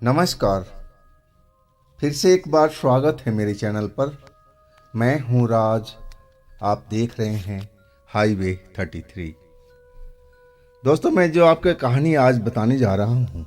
नमस्कार। फिर से एक बार स्वागत है मेरे चैनल पर। मैं हूं राज। आप देख रहे हैं हाईवे 33। दोस्तों, मैं जो आपको कहानी आज बताने जा रहा हूं,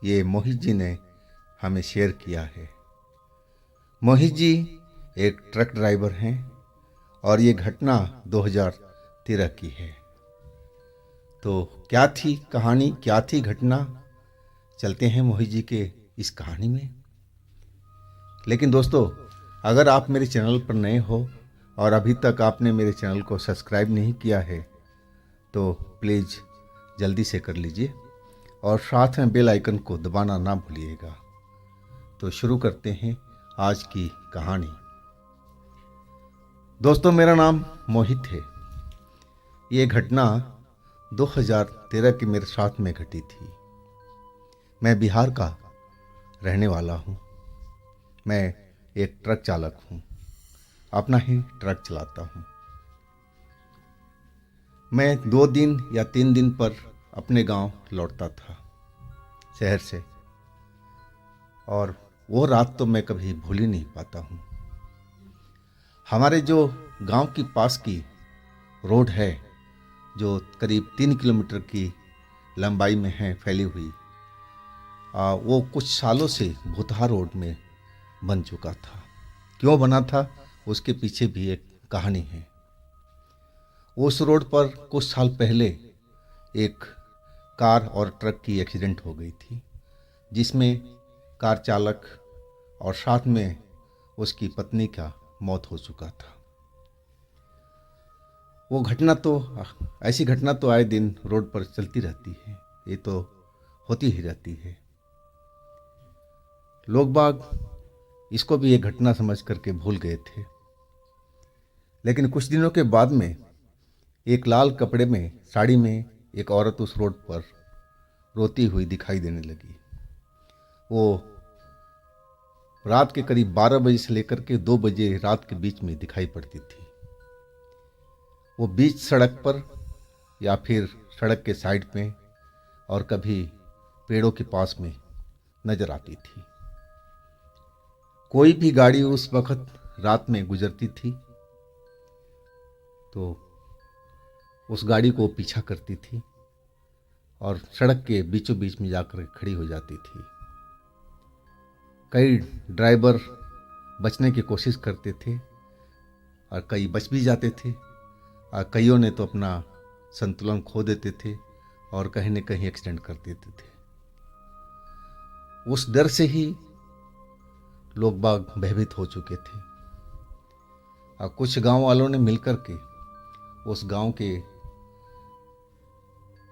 ये मोहित जी ने हमें शेयर किया है। मोहित जी एक ट्रक ड्राइवर हैं और ये घटना 2013 की है। तो क्या थी कहानी, क्या थी घटना, चलते हैं मोहित जी के इस कहानी में। लेकिन दोस्तों, अगर आप मेरे चैनल पर नए हो और अभी तक आपने मेरे चैनल को सब्सक्राइब नहीं किया है तो प्लीज़ जल्दी से कर लीजिए और साथ में बेल आइकन को दबाना ना भूलिएगा। तो शुरू करते हैं आज की कहानी। दोस्तों, मेरा नाम मोहित है। ये घटना 2013 की मेरे साथ में घटी थी। मैं बिहार का रहने वाला हूँ। मैं एक ट्रक चालक हूँ, अपना ही ट्रक चलाता हूँ। मैं 2 दिन या 3 दिन पर अपने गांव लौटता था शहर से, और वो रात तो मैं कभी भूल ही नहीं पाता हूँ। हमारे जो गांव की पास की रोड है, जो करीब 3 किलोमीटर की लंबाई में है फैली हुई, वो कुछ सालों से भूतहा रोड में बन चुका था। क्यों बना था, उसके पीछे भी एक कहानी है। उस रोड पर कुछ साल पहले एक कार और ट्रक की एक्सीडेंट हो गई थी, जिसमें कार चालक और साथ में उसकी पत्नी का मौत हो चुका था। वो घटना तो ऐसी घटना तो आए दिन रोड पर चलती रहती है, ये तो होती ही रहती है। लोग बाग इसको भी एक घटना समझ करके भूल गए थे। लेकिन कुछ दिनों के बाद में एक लाल कपड़े में, साड़ी में एक औरत उस रोड पर रोती हुई दिखाई देने लगी। वो रात के करीब 12 बजे से लेकर के 2 बजे रात के बीच में दिखाई पड़ती थी। वो बीच सड़क पर या फिर सड़क के साइड में और कभी पेड़ों के पास में नजर आती थी। कोई भी गाड़ी उस वक्त रात में गुजरती थी तो उस गाड़ी को पीछा करती थी और सड़क के बीचों बीच में जाकर खड़ी हो जाती थी। कई ड्राइवर बचने की कोशिश करते थे और कई बच भी जाते थे, और कईयों ने तो अपना संतुलन खो देते थे और कहीं न कहीं एक्सीडेंट कर देते थे। उस डर से ही लोग बाग भयभीत हो चुके थे, और कुछ गांव वालों ने मिलकर के उस गांव के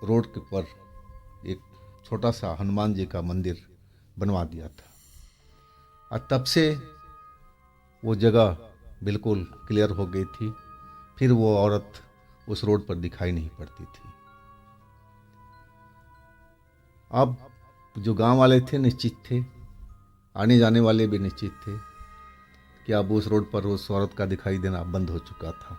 रोड के पर एक छोटा सा हनुमान जी का मंदिर बनवा दिया था, और तब से वो जगह बिल्कुल क्लियर हो गई थी। फिर वो औरत उस रोड पर दिखाई नहीं पड़ती थी। अब जो गांव वाले थे निश्चित थे, आने जाने वाले भी निश्चित थे कि अब उस रोड पर उस औरत का दिखाई देना बंद हो चुका था।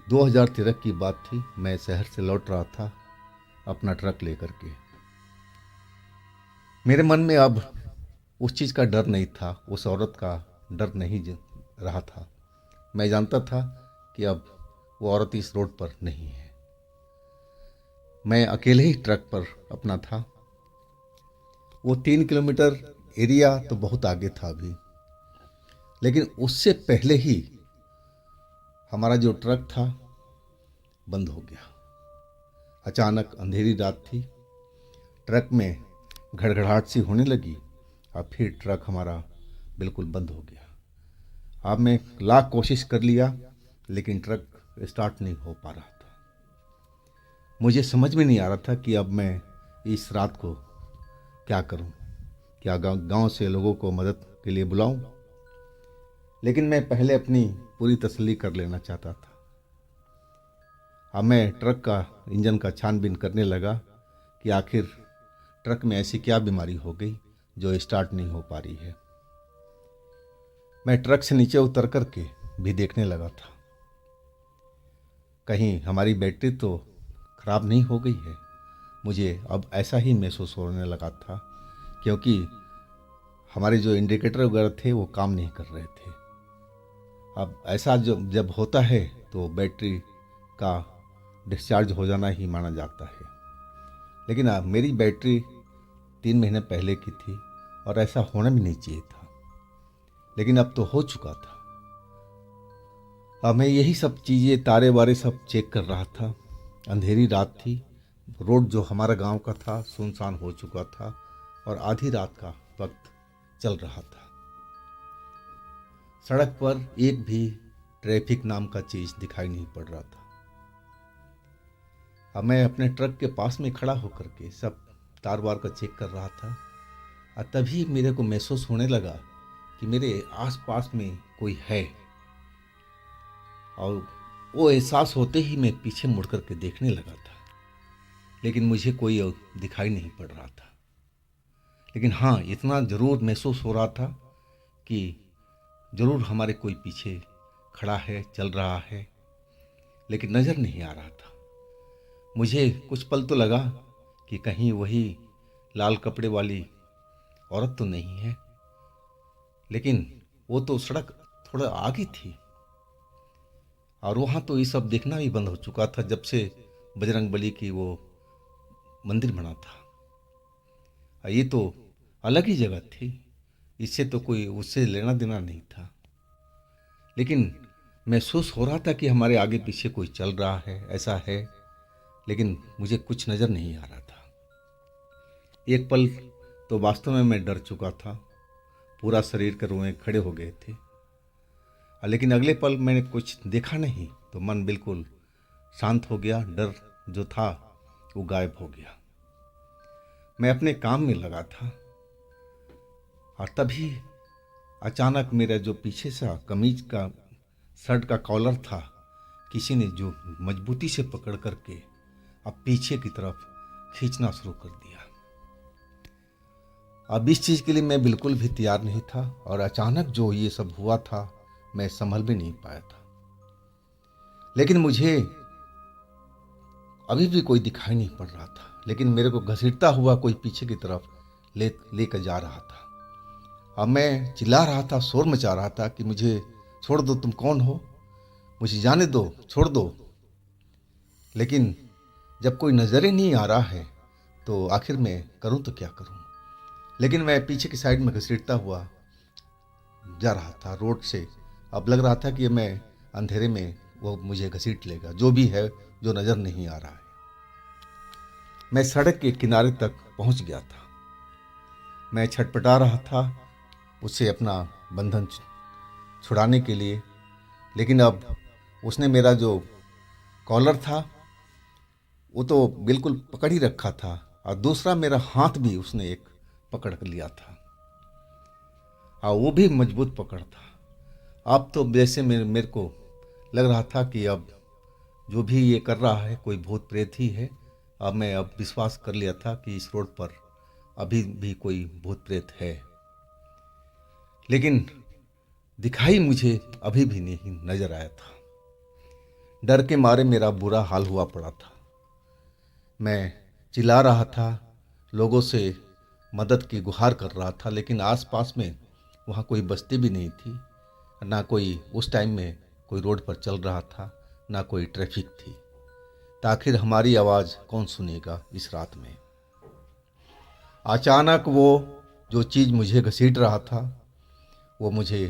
2013 की बात थी। मैं शहर से लौट रहा था अपना ट्रक लेकर के। मेरे मन में अब उस चीज़ का डर नहीं था, उस औरत का डर नहीं रहा था। मैं जानता था कि अब वो औरत इस रोड पर नहीं है। मैं अकेले ही ट्रक पर अपना था। वो 3 किलोमीटर एरिया तो बहुत आगे था अभी, लेकिन उससे पहले ही हमारा जो ट्रक था बंद हो गया। अचानक अंधेरी रात थी, ट्रक में घड़घड़ाहट सी होने लगी और फिर ट्रक हमारा बिल्कुल बंद हो गया। अब मैं लाख कोशिश कर लिया, लेकिन ट्रक स्टार्ट नहीं हो पा रहा था। मुझे समझ में नहीं आ रहा था कि अब मैं इस रात को क्या करूं, क्या गांव से लोगों को मदद के लिए बुलाऊं। लेकिन मैं पहले अपनी पूरी तसल्ली कर लेना चाहता था। अब मैं ट्रक का इंजन का छानबीन करने लगा कि आखिर ट्रक में ऐसी क्या बीमारी हो गई जो स्टार्ट नहीं हो पा रही है। मैं ट्रक से नीचे उतर करके भी देखने लगा था, कहीं हमारी बैटरी तो खराब नहीं हो गई है। मुझे अब ऐसा ही महसूस होने लगा था, क्योंकि हमारे जो इंडिकेटर वगैरह थे वो काम नहीं कर रहे थे। अब ऐसा जब होता है तो बैटरी का डिस्चार्ज हो जाना ही माना जाता है। लेकिन मेरी बैटरी 3 महीने पहले की थी और ऐसा होना भी नहीं चाहिए था, लेकिन अब तो हो चुका था। अब मैं यही सब चीज़ें तारे वारे सब चेक कर रहा था। अंधेरी रात थी, रोड जो हमारा गांव का था सुनसान हो चुका था और आधी रात का वक्त चल रहा था। सड़क पर एक भी ट्रैफिक नाम का चीज़ दिखाई नहीं पड़ रहा था। अब मैं अपने ट्रक के पास में खड़ा होकर के सब तार वार का चेक कर रहा था और तभी मेरे को महसूस होने लगा कि मेरे आसपास में कोई है। और वो एहसास होते ही मैं पीछे मुड़ कर के देखने लगा था, लेकिन मुझे कोई दिखाई नहीं पड़ रहा था। लेकिन हाँ, इतना ज़रूर महसूस हो रहा था कि ज़रूर हमारे कोई पीछे खड़ा है, चल रहा है, लेकिन नज़र नहीं आ रहा था। मुझे कुछ पल तो लगा कि कहीं वही लाल कपड़े वाली औरत तो नहीं है, लेकिन वो तो सड़क थोड़ा आगे थी और वहाँ तो ये सब देखना भी बंद हो चुका था जब से बजरंगबली की वो मंदिर बना था। ये तो अलग ही जगह थी, इससे तो कोई उससे लेना देना नहीं था। लेकिन महसूस हो रहा था कि हमारे आगे पीछे कोई चल रहा है, ऐसा है, लेकिन मुझे कुछ नज़र नहीं आ रहा था। एक पल तो वास्तव में मैं डर चुका था, पूरा शरीर के रोए खड़े हो गए थे। लेकिन अगले पल मैंने कुछ देखा नहीं तो मन बिल्कुल शांत हो गया, डर जो था वो गायब हो गया। मैं अपने काम में लगा था और तभी अचानक मेरा जो पीछे सा कमीज का शर्ट का कॉलर था, किसी ने जो मजबूती से पकड़ करके अब पीछे की तरफ खींचना शुरू कर दिया। अब इस चीज़ के लिए मैं बिल्कुल भी तैयार नहीं था और अचानक जो ये सब हुआ था मैं संभल भी नहीं पाया था। लेकिन मुझे अभी भी कोई दिखाई नहीं पड़ रहा था, लेकिन मेरे को घसीटता हुआ कोई पीछे की तरफ लेकर जा रहा था। अब मैं चिल्ला रहा था, शोर मचा रहा था कि मुझे छोड़ दो, तुम कौन हो, मुझे जाने दो, छोड़ दो। लेकिन जब कोई नज़र ही नहीं आ रहा है तो आखिर मैं करूं तो क्या करूं। लेकिन मैं पीछे की साइड में घसीटता हुआ जा रहा था रोड से। अब लग रहा था कि मैं अंधेरे में वो मुझे घसीट लेगा, जो भी है जो नज़र नहीं आ रहा है। मैं सड़क के किनारे तक पहुंच गया था। मैं छटपटा रहा था उससे अपना बंधन छुड़ाने के लिए, लेकिन अब उसने मेरा जो कॉलर था वो तो बिल्कुल पकड़ ही रखा था और दूसरा मेरा हाथ भी उसने एक पकड़ लिया था और वो भी मजबूत पकड़ था। अब तो जैसे मेरे को लग रहा था कि अब जो भी ये कर रहा है कोई भूत प्रेत ही है। अब मैं विश्वास कर लिया था कि इस रोड पर अभी भी कोई भूत प्रेत है, लेकिन दिखाई मुझे अभी भी नहीं नजर आया था। डर के मारे मेरा बुरा हाल हुआ पड़ा था। मैं चिल्ला रहा था, लोगों से मदद की गुहार कर रहा था, लेकिन आसपास में वहाँ कोई बस्ती भी नहीं थी, ना कोई उस टाइम में कोई रोड पर चल रहा था, ना कोई ट्रैफिक थी। तो आखिर हमारी आवाज़ कौन सुनेगा इस रात में। अचानक वो जो चीज़ मुझे घसीट रहा था वो मुझे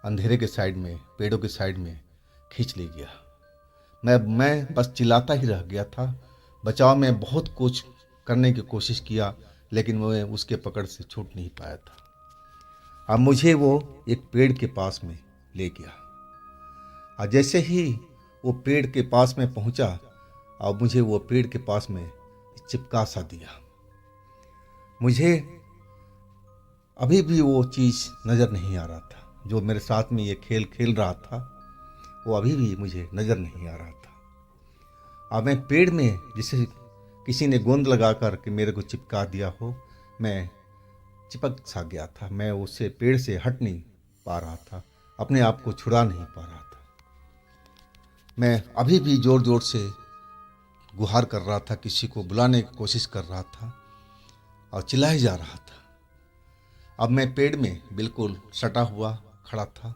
अंधेरे के साइड में, पेड़ों के साइड में खींच ले गया। मैं बस चिल्लाता ही रह गया था। बचाव में बहुत कुछ करने की कोशिश किया, लेकिन मैं उसके पकड़ से छूट नहीं पाया था। अब मुझे वो एक पेड़ के पास में ले गया और जैसे ही वो पेड़ के पास में पहुंचा और मुझे वो पेड़ के पास में चिपका सा दिया। मुझे अभी भी वो चीज़ नज़र नहीं आ रहा था, जो मेरे साथ में ये खेल खेल रहा था वो अभी भी मुझे नज़र नहीं आ रहा था। अब मैं पेड़ में जिसे किसी ने गोंद लगा कर के मेरे को चिपका दिया हो, मैं चिपक सा गया था। मैं उससे पेड़ से हट नहीं पा रहा था, अपने आप को छुड़ा नहीं पा रहा था। मैं अभी भी ज़ोर ज़ोर से गुहार कर रहा था, किसी को बुलाने की कोशिश कर रहा था और चिल्लाए जा रहा था। अब मैं पेड़ में बिल्कुल सटा हुआ खड़ा था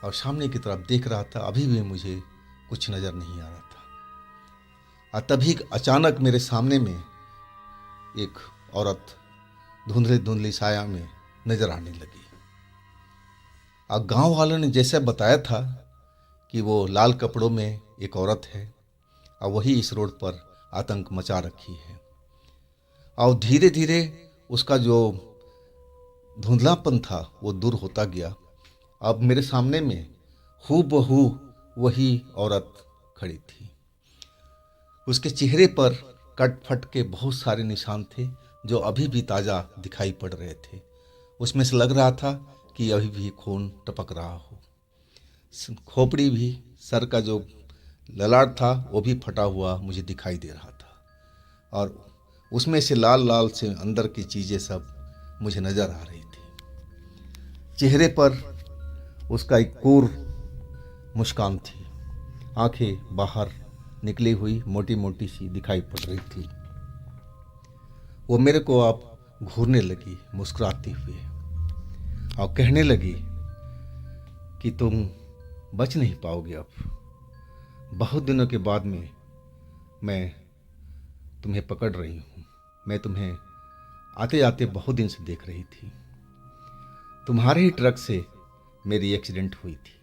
और सामने की तरफ देख रहा था। अभी भी मुझे कुछ नज़र नहीं आ रहा था और तभी अचानक मेरे सामने में एक औरत धुंधली धुंधली साया में नजर आने लगी। और गांव वालों ने जैसे बताया था कि वो लाल कपड़ों में एक औरत है और वही इस रोड पर आतंक मचा रखी है। और धीरे धीरे उसका जो धुंधलापन था वो दूर होता गया। अब मेरे सामने में हूबहू वही औरत खड़ी थी। उसके चेहरे पर कट फट के बहुत सारे निशान थे जो अभी भी ताज़ा दिखाई पड़ रहे थे। उसमें से लग रहा था कि अभी भी खून टपक रहा हो। खोपड़ी भी, सर का जो ललाट था वो भी फटा हुआ मुझे दिखाई दे रहा था और उसमें से लाल लाल से अंदर की चीज़ें सब मुझे नज़र आ रही थी। चेहरे पर उसका एक क्रूर मुस्कान थी। आंखें बाहर निकली हुई मोटी मोटी सी दिखाई पड़ रही थी। वो मेरे को आप घूरने लगी मुस्कुराती हुई और कहने लगी कि तुम बच नहीं पाओगे। अब बहुत दिनों के बाद में मैं तुम्हें पकड़ रही हूँ। मैं तुम्हें आते आते बहुत दिन से देख रही थी। तुम्हारे ही ट्रक से मेरी एक्सीडेंट हुई थी।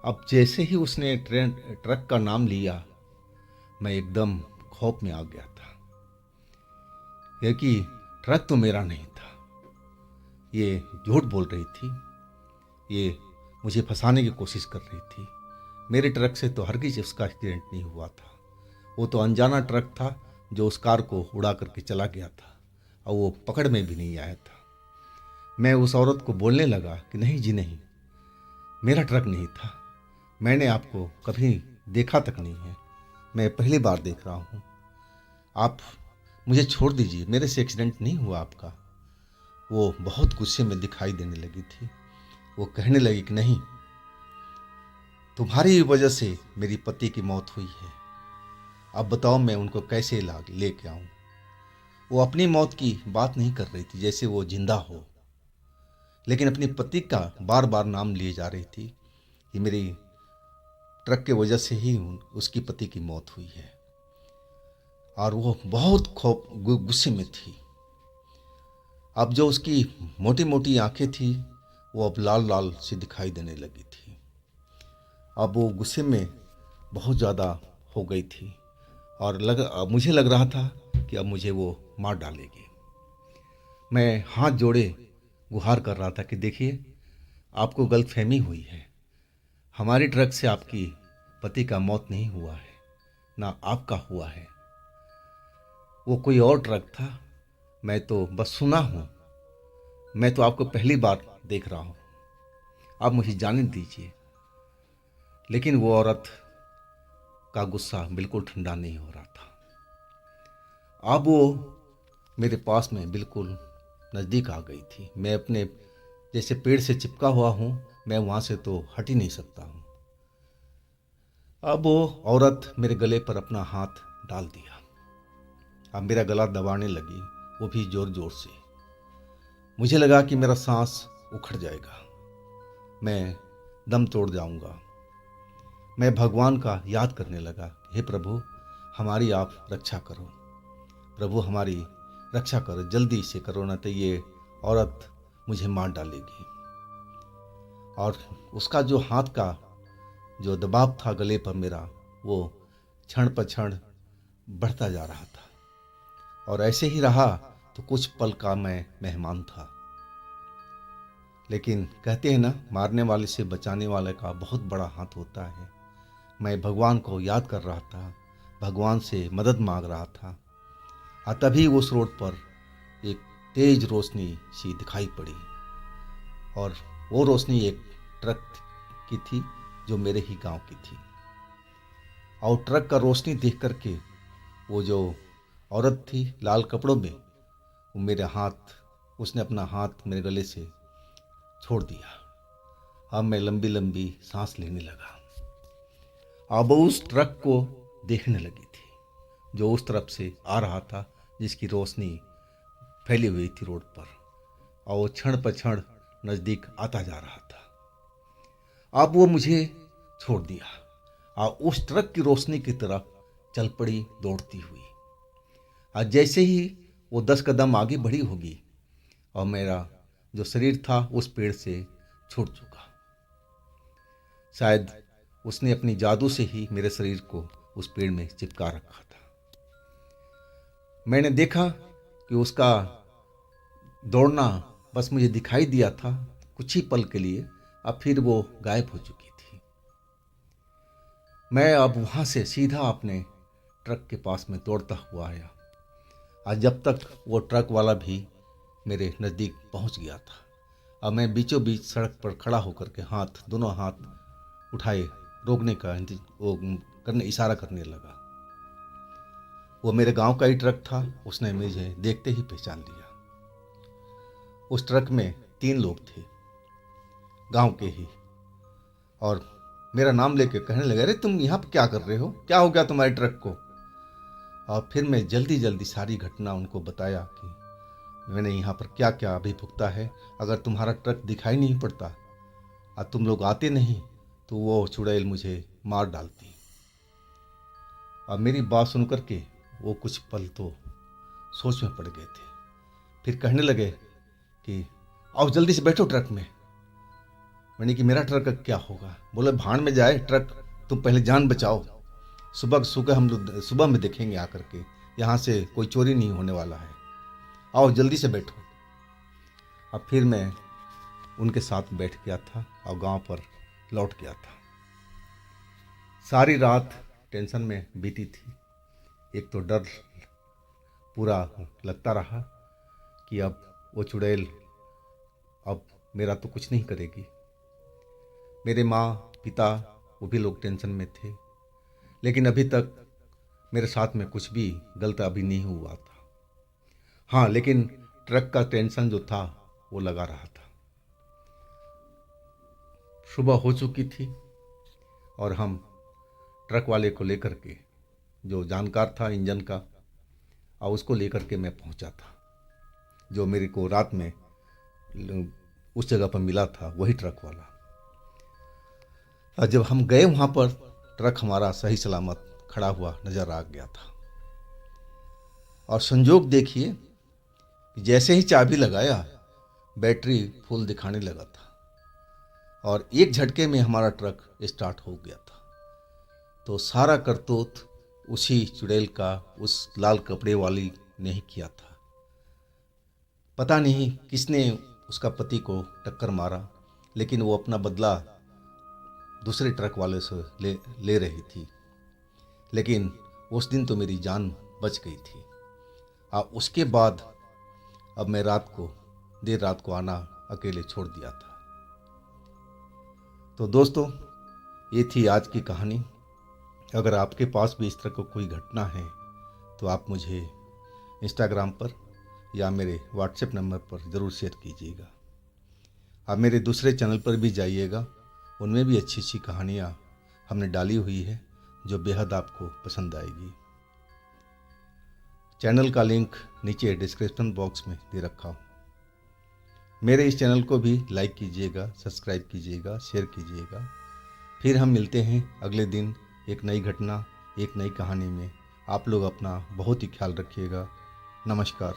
अब जैसे ही उसने ट्रक का नाम लिया मैं एकदम खौफ में आ गया था, क्योंकि ट्रक तो मेरा नहीं था। ये झूठ बोल रही थी, ये मुझे फंसाने की कोशिश कर रही थी। मेरे ट्रक से तो हरगिज उसका एक्सीडेंट नहीं हुआ था। वो तो अनजाना ट्रक था जो उस कार को उड़ा करके चला गया था और वो पकड़ में भी नहीं आया था। मैं उस औरत को बोलने लगा कि नहीं जी नहीं, मेरा ट्रक नहीं था। मैंने आपको कभी देखा तक नहीं है, मैं पहली बार देख रहा हूँ। आप मुझे छोड़ दीजिए, मेरे से एक्सीडेंट नहीं हुआ आपका। वो बहुत गुस्से में दिखाई देने लगी थी। वो कहने लगी कि नहीं, तुम्हारी वजह से मेरी पति की मौत हुई है। अब बताओ मैं उनको कैसे लेके आऊँ। वो अपनी मौत की बात नहीं कर रही थी जैसे वो जिंदा हो, लेकिन अपने पति का बार बार नाम लिए जा रही थी कि मेरी ट्रक के वजह से ही उसकी पति की मौत हुई है। और वो बहुत गुस्से में थी। अब जो उसकी मोटी मोटी आंखें थी वो अब लाल लाल सी दिखाई देने लगी थी। अब वो गुस्से में बहुत ज़्यादा हो गई थी और मुझे लग रहा था कि अब मुझे वो मार डालेगी। मैं हाथ जोड़े गुहार कर रहा था कि देखिए, आपको गलतफहमी हुई है। हमारी ट्रक से आपकी पति का मौत नहीं हुआ है, ना आपका हुआ है। वो कोई और ट्रक था। मैं तो बस सुना हूँ। मैं तो आपको पहली बार देख रहा हूँ। आप मुझे जाने दीजिए। लेकिन वो औरत का गुस्सा बिल्कुल ठंडा नहीं हो रहा था। अब वो मेरे पास में बिल्कुल नज़दीक आ गई थी। मैं अपने जैसे पेड़ से चिपका हुआ हूँ, मैं वहाँ से तो हट ही नहीं सकता हूँ। अब वो औरत मेरे गले पर अपना हाथ डाल दिया। अब मेरा गला दबाने लगी, वो भी ज़ोर ज़ोर से। मुझे लगा कि मेरा सांस उखड़ जाएगा, मैं दम तोड़ जाऊंगा। मैं भगवान का याद करने लगा, हे प्रभु हमारी आप रक्षा करो, प्रभु हमारी रक्षा करो, जल्दी से करो, ना तो ये औरत मुझे मार डालेगी। और उसका जो हाथ का जो दबाव था गले पर मेरा, वो क्षण पर क्षण बढ़ता जा रहा था। और ऐसे ही रहा तो कुछ पल का मैं मेहमान था। लेकिन कहते हैं ना, मारने वाले से बचाने वाले का बहुत बड़ा हाथ होता है। मैं भगवान को याद कर रहा था, भगवान से मदद मांग रहा था। और तभी उस रोड पर एक तेज रोशनी सी दिखाई पड़ी और वो रोशनी एक ट्रक की थी जो मेरे ही गांव की थी। और ट्रक का रोशनी देख करके वो जो औरत थी लाल कपड़ों में, वो मेरे हाथ, उसने अपना हाथ मेरे गले से छोड़ दिया। अब मैं लंबी लंबी सांस लेने लगा। अब उस ट्रक को देखने लगी थी, जो उस तरफ से आ रहा था जिसकी रोशनी फैली हुई थी रोड पर, और वो क्षण पर क्षण नज़दीक आता जा रहा था। अब वो मुझे छोड़ दिया और उस ट्रक की रोशनी की तरफ चल पड़ी दौड़ती हुई। और जैसे ही वो 10 कदम आगे बढ़ी होगी और मेरा जो शरीर था उस पेड़ से छूट चुका। शायद उसने अपनी जादू से ही मेरे शरीर को उस पेड़ में चिपका रखा था। मैंने देखा कि उसका दौड़ना बस मुझे दिखाई दिया था कुछ ही पल के लिए, अब फिर वो गायब हो चुकी थी। मैं अब वहाँ से सीधा अपने ट्रक के पास में दौड़ता हुआ आया, और जब तक वो ट्रक वाला भी मेरे नज़दीक पहुँच गया था, अब मैं बीचों बीच सड़क पर खड़ा होकर के दोनों हाथ उठाए रोकने का इशारा करने लगा। वो मेरे गांव का ही ट्रक था। उसने मुझे देखते ही पहचान लिया। उस ट्रक में 3 लोग थे, गांव के ही, और मेरा नाम लेके कहने लगे, अरे तुम यहाँ पर क्या कर रहे हो, क्या हो गया तुम्हारे ट्रक को। और फिर मैं जल्दी जल्दी सारी घटना उनको बताया कि मैंने यहाँ पर क्या क्या अभी भुगता है। अगर तुम्हारा ट्रक दिखाई नहीं पड़ता और तुम लोग आते नहीं तो वो चुड़ैल मुझे मार डालती। और मेरी बात सुनकर के वो कुछ पल तो सोच में पड़ गए थे। फिर कहने लगे कि आओ जल्दी से बैठो ट्रक में। मैंने कि मेरा ट्रक का क्या होगा। बोले भाड़ में जाए ट्रक, तुम पहले जान बचाओ, सुबह हम लोग सुबह में देखेंगे आकर के, यहाँ से कोई चोरी नहीं होने वाला है, आओ जल्दी से बैठो। अब फिर मैं उनके साथ बैठ गया था और गांव पर लौट गया था। सारी रात टेंशन में बीती थी। एक तो डर पूरा लगता रहा कि अब वो चुड़ैल अब मेरा तो कुछ नहीं करेगी। मेरे माँ पिता वो भी लोग टेंशन में थे, लेकिन अभी तक मेरे साथ में कुछ भी गलत अभी नहीं हुआ था। हाँ, लेकिन ट्रक का टेंशन जो था वो लगा रहा था। सुबह हो चुकी थी और हम ट्रक वाले को लेकर के, जो जानकार था इंजन का, और उसको लेकर के मैं पहुंचा था, जो मेरे को रात में उस जगह पर मिला था, वही ट्रक वाला। और जब हम गए वहाँ पर, ट्रक हमारा सही सलामत खड़ा हुआ नजर आ गया था। और संजोग देखिए, जैसे ही चाबी लगाया बैटरी फुल दिखाने लगा था और एक झटके में हमारा ट्रक स्टार्ट हो गया था। तो सारा करतूत उसी चुड़ैल का, उस लाल कपड़े वाली ने ही किया था। पता नहीं किसने उसका पति को टक्कर मारा, लेकिन वो अपना बदला दूसरे ट्रक वाले से ले रही थी। लेकिन उस दिन तो मेरी जान बच गई थी। और उसके बाद अब मैं देर रात को आना अकेले छोड़ दिया था। तो दोस्तों, ये थी आज की कहानी। अगर आपके पास भी इस तरह की कोई घटना है तो आप मुझे इंस्टाग्राम पर या मेरे व्हाट्सएप नंबर पर ज़रूर शेयर कीजिएगा। आप मेरे दूसरे चैनल पर भी जाइएगा, उनमें भी अच्छी अच्छी कहानियाँ हमने डाली हुई है जो बेहद आपको पसंद आएगी। चैनल का लिंक नीचे डिस्क्रिप्शन बॉक्स में दे रखा हूँ। मेरे इस चैनल को भी लाइक कीजिएगा, सब्सक्राइब कीजिएगा, शेयर कीजिएगा। फिर हम मिलते हैं अगले दिन एक नई घटना, एक नई कहानी में। आप लोग अपना बहुत ही ख्याल रखिएगा। नमस्कार।